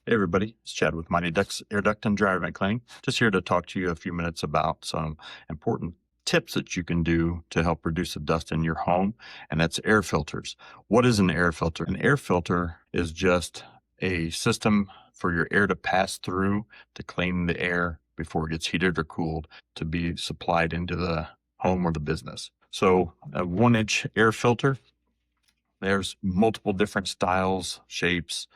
Hey everybody, it's Chad with Mighty Ducks Air Duct and Dryer Vent Cleaning. Just here to talk to you a few minutes about some important tips that you can do to help reduce the dust in your home, and that's air filters. What is an air filter? An air filter is just a system for your air to pass through to clean the air before it gets heated or cooled to be supplied into the home or the business. So a 1-inch air filter, there's multiple different styles, shapes,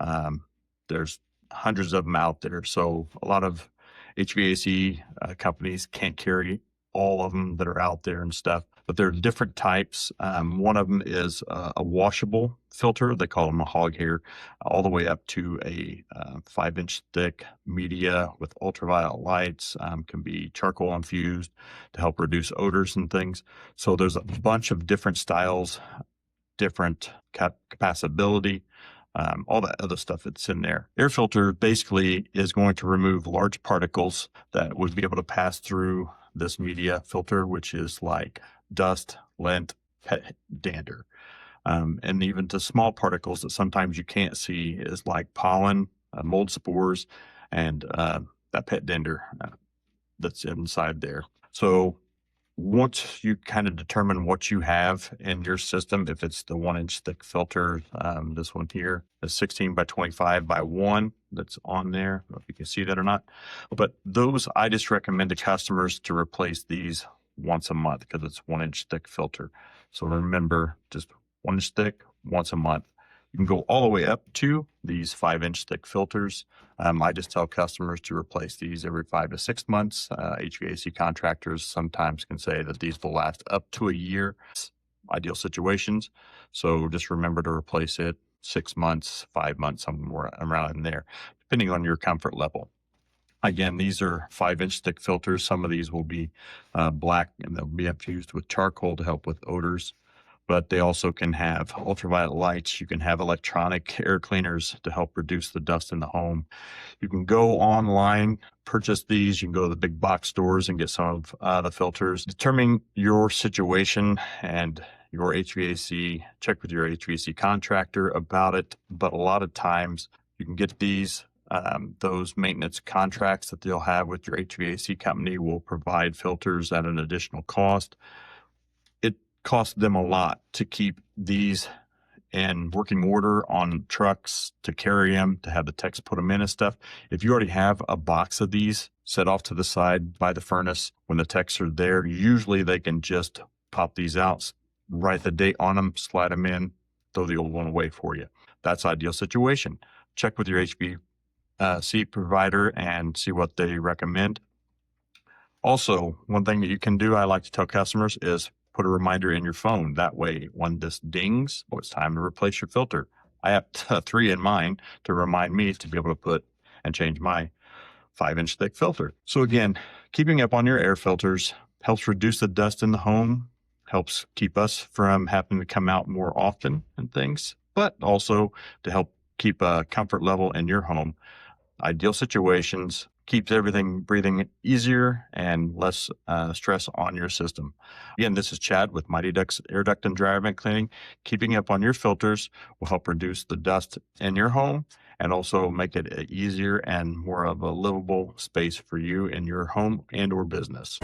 um, there's hundreds of them out there. So a lot of HVAC companies can't carry all of them that are out there and stuff, but there are different types. One of them is a washable filter. They call them a hog hair, all the way up to a 5-inch thick media with ultraviolet lights, can be charcoal infused to help reduce odors and things. So there's a bunch of different styles, different capacity, all that other stuff that's in there. Air filter basically is going to remove large particles that would be able to pass through this media filter, which is like dust, lint, pet dander. And even to small particles that sometimes you can't see is like pollen, mold spores, and that pet dander that's inside there. So once you kind of determine what you have in your system, if it's the 1-inch thick filter, this one here is 16 by 25 by 1 that's on there. I don't know if you can see that or not. But those, I just recommend to customers to replace these once a month because it's 1-inch thick filter. So remember, just 1-inch thick once a month. You can go all the way up to these 5-inch thick filters. I just tell customers to replace these every 5 to 6 months. HVAC contractors sometimes can say that these will last up to a year, ideal situations. So just remember to replace it 6 months, 5 months, somewhere around in there, depending on your comfort level. Again, these are 5-inch thick filters. Some of these will be black and they'll be infused with charcoal to help with odors, but they also can have ultraviolet lights. You can have electronic air cleaners to help reduce the dust in the home. You can go online, purchase these. You can go to the big box stores and get some of the filters. Determine your situation and your HVAC, check with your HVAC contractor about it. But a lot of times you can get these, those maintenance contracts that they'll have with your HVAC company will provide filters at an additional cost. It costs them a lot to keep these in working order on trucks, to carry them, to have the techs put them in and stuff. If you already have a box of these set off to the side by the furnace, when the techs are there, usually they can just pop these out, write the date on them, slide them in, throw the old one away for you. That's ideal situation. Check with your HVAC provider and see what they recommend. Also, one thing that you can do, I like to tell customers, is put a reminder in your phone. That way, when this dings, oh, it's time to replace your filter. I have 3 in mine to remind me to be able to put and change my 5-inch thick filter. So again, keeping up on your air filters helps reduce the dust in the home, helps keep us from having to come out more often and things, but also to help keep a comfort level in your home. Ideal situations, keeps everything breathing easier and less stress on your system. Again, this is Chad with Mighty Ducks Air Duct and Dryer Vent Cleaning. Keeping up on your filters will help reduce the dust in your home and also make it easier and more of a livable space for you in your home and or business.